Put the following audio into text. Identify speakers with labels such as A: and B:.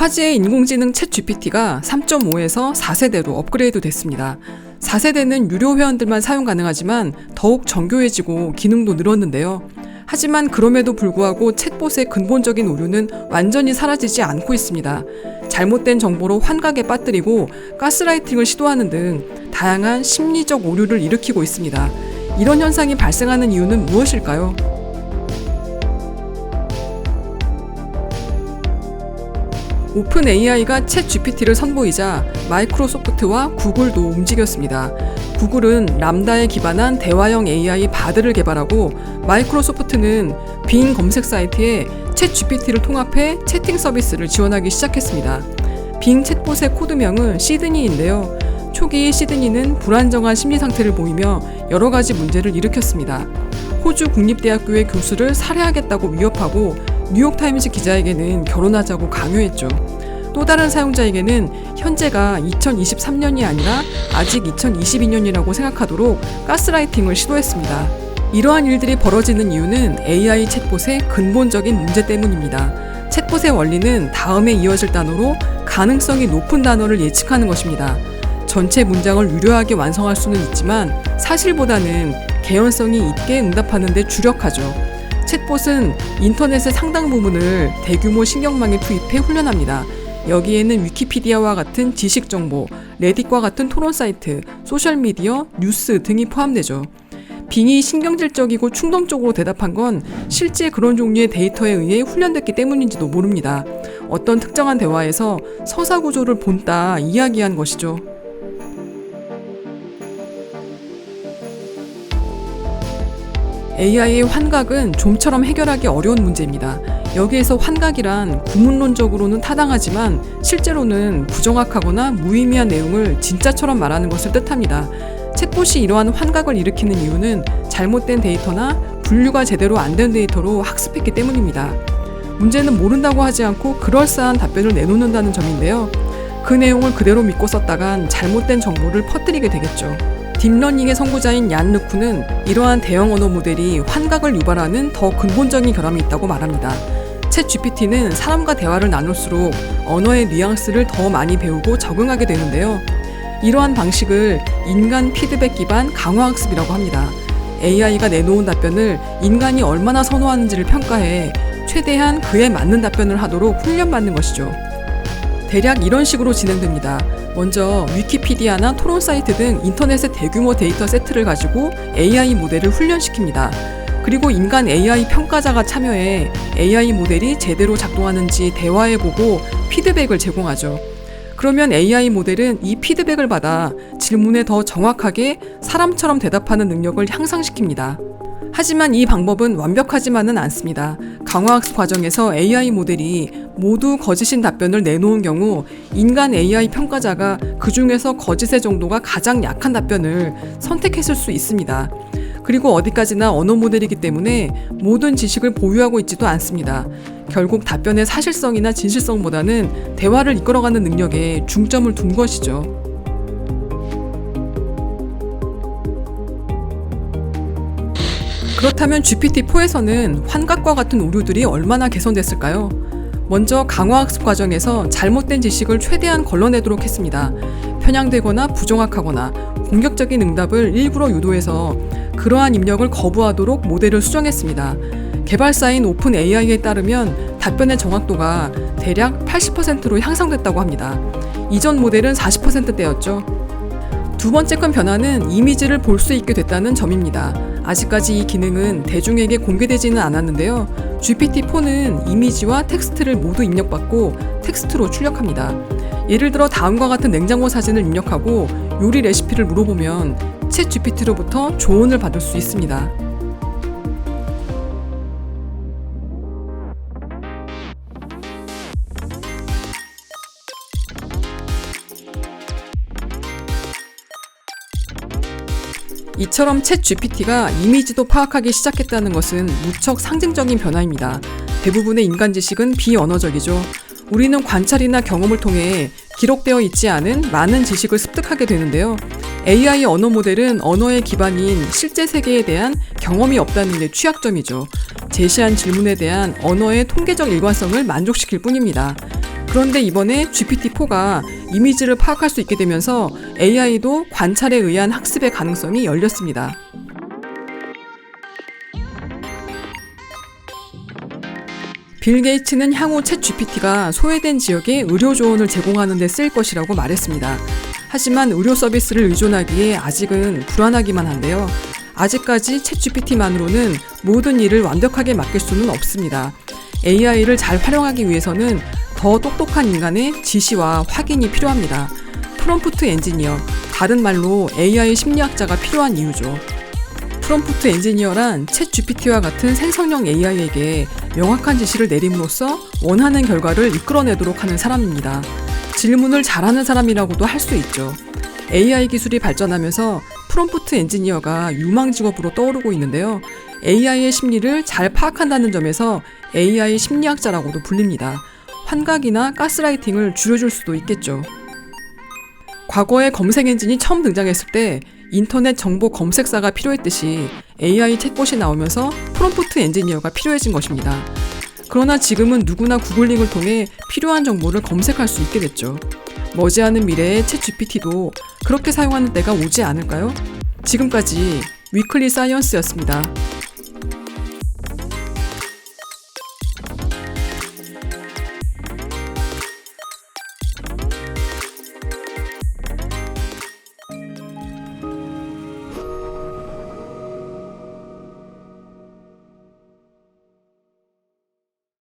A: 화제의 인공지능 챗 GPT가 3.5에서 4세대로 업그레이드 됐습니다. 4세대는 유료 회원들만 사용 가능하지만 더욱 정교해지고 기능도 늘었는데요. 하지만 그럼에도 불구하고 챗봇의 근본적인 오류는 완전히 사라지지 않고 있습니다. 잘못된 정보로 환각에 빠뜨리고 가스라이팅을 시도하는 등 다양한 심리적 오류를 일으키고 있습니다. 이런 현상이 발생하는 이유는 무엇일까요? 오픈 AI가 챗 GPT를 선보이자 마이크로소프트와 구글도 움직였습니다. 구글은 람다에 기반한 대화형 AI 바드를 개발하고 마이크로소프트는 빙 검색 사이트에 챗 GPT를 통합해 채팅 서비스를 지원하기 시작했습니다. 빙 챗봇의 코드명은 시드니인데요. 초기 시드니는 불안정한 심리 상태를 보이며 여러 가지 문제를 일으켰습니다. 호주 국립대학교의 교수를 살해하겠다고 위협하고 뉴욕타임즈 기자에게는 결혼하자고 강요했죠. 또 다른 사용자에게는 현재가 2023년이 아니라 아직 2022년이라고 생각하도록 가스라이팅을 시도했습니다. 이러한 일들이 벌어지는 이유는 AI 챗봇의 근본적인 문제 때문입니다. 챗봇의 원리는 다음에 이어질 단어로 가능성이 높은 단어를 예측하는 것입니다. 전체 문장을 유려하게 완성할 수는 있지만 사실보다는 개연성이 있게 응답하는 데 주력하죠. 챗봇은 인터넷의 상당 부분을 대규모 신경망에 투입해 훈련합니다. 여기에는 위키피디아와 같은 지식 정보, 레딧과 같은 토론 사이트, 소셜미디어, 뉴스 등이 포함되죠. 빙이 신경질적이고 충동적으로 대답한 건 실제 그런 종류의 데이터에 의해 훈련됐기 때문인지도 모릅니다. 어떤 특정한 대화에서 서사 구조를 본따 이야기한 것이죠. AI의 환각은 좀처럼 해결하기 어려운 문제입니다. 여기에서 환각이란 구문론적으로는 타당하지만 실제로는 부정확하거나 무의미한 내용을 진짜처럼 말하는 것을 뜻합니다. 챗봇이 이러한 환각을 일으키는 이유는 잘못된 데이터나 분류가 제대로 안 된 데이터로 학습했기 때문입니다. 문제는 모른다고 하지 않고 그럴싸한 답변을 내놓는다는 점인데요. 그 내용을 그대로 믿고 썼다간 잘못된 정보를 퍼뜨리게 되겠죠. 딥러닝의 선구자인 얀 르쿠는 이러한 대형 언어 모델이 환각을 유발하는 더 근본적인 결함이 있다고 말합니다. 챗 GPT는 사람과 대화를 나눌수록 언어의 뉘앙스를 더 많이 배우고 적응하게 되는데요. 이러한 방식을 인간 피드백 기반 강화학습이라고 합니다. AI가 내놓은 답변을 인간이 얼마나 선호하는지를 평가해 최대한 그에 맞는 답변을 하도록 훈련받는 것이죠. 대략 이런 식으로 진행됩니다. 먼저 위키피디아나 토론 사이트 등 인터넷의 대규모 데이터 세트를 가지고 AI 모델을 훈련시킵니다. 그리고 인간 AI 평가자가 참여해 AI 모델이 제대로 작동하는지 대화해보고 피드백을 제공하죠. 그러면 AI 모델은 이 피드백을 받아 질문에 더 정확하게 사람처럼 대답하는 능력을 향상시킵니다. 하지만 이 방법은 완벽하지만은 않습니다. 강화학습 과정에서 AI 모델이 모두 거짓인 답변을 내놓은 경우 인간 AI 평가자가 그 중에서 거짓의 정도가 가장 약한 답변을 선택했을 수 있습니다. 그리고 어디까지나 언어 모델이기 때문에 모든 지식을 보유하고 있지도 않습니다. 결국 답변의 사실성이나 진실성보다는 대화를 이끌어가는 능력에 중점을 둔 것이죠. 그렇다면 GPT-4에서는 환각과 같은 오류들이 얼마나 개선됐을까요? 먼저 강화학습 과정에서 잘못된 지식을 최대한 걸러내도록 했습니다. 편향되거나 부정확하거나 공격적인 응답을 일부러 유도해서 그러한 입력을 거부하도록 모델을 수정했습니다. 개발사인 오픈 AI에 따르면 답변의 정확도가 대략 80%로 향상됐다고 합니다. 이전 모델은 40%대였죠. 두 번째 큰 변화는 이미지를 볼 수 있게 됐다는 점입니다. 아직까지 이 기능은 대중에게 공개되지는 않았는데요. GPT-4는 이미지와 텍스트를 모두 입력받고 텍스트로 출력합니다. 예를 들어 다음과 같은 냉장고 사진을 입력하고 요리 레시피를 물어보면 챗 GPT로부터 조언을 받을 수 있습니다. 이처럼 챗 GPT가 이미지도 파악하기 시작했다는 것은 무척 상징적인 변화입니다. 대부분의 인간 지식은 비언어적이죠. 우리는 관찰이나 경험을 통해 기록되어 있지 않은 많은 지식을 습득하게 되는데요. AI 언어 모델은 언어의 기반인 실제 세계에 대한 경험이 없다는 게 취약점이죠. 제시한 질문에 대한 언어의 통계적 일관성을 만족시킬 뿐입니다. 그런데 이번에 GPT-4가 이미지를 파악할 수 있게 되면서 AI도 관찰에 의한 학습의 가능성이 열렸습니다. 빌 게이츠는 향후 챗GPT가 소외된 지역에 의료 조언을 제공하는 데 쓰일 것이라고 말했습니다. 하지만 의료 서비스를 의존하기에 아직은 불안하기만 한데요. 아직까지 챗GPT만으로는 모든 일을 완벽하게 맡길 수는 없습니다. AI를 잘 활용하기 위해서는 더 똑똑한 인간의 지시와 확인이 필요합니다. 프롬프트 엔지니어, 다른 말로 AI 심리학자가 필요한 이유죠. 프롬프트 엔지니어란 챗GPT와 같은 생성형 AI에게 명확한 지시를 내림으로써 원하는 결과를 이끌어내도록 하는 사람입니다. 질문을 잘하는 사람이라고도 할 수 있죠. AI 기술이 발전하면서 프롬프트 엔지니어가 유망 직업으로 떠오르고 있는데요. AI의 심리를 잘 파악한다는 점에서 AI 심리학자라고도 불립니다. 환각이나 가스라이팅을 줄여줄 수도 있겠죠. 과거에 검색 엔진이 처음 등장했을 때 인터넷 정보 검색사가 필요했듯이 AI 챗봇이 나오면서 프롬프트 엔지니어가 필요해진 것입니다. 그러나 지금은 누구나 구글링을 통해 필요한 정보를 검색할 수 있게 됐죠. 머지않은 미래의 챗GPT도 그렇게 사용하는 때가 오지 않을까요? 지금까지 위클리 사이언스였습니다.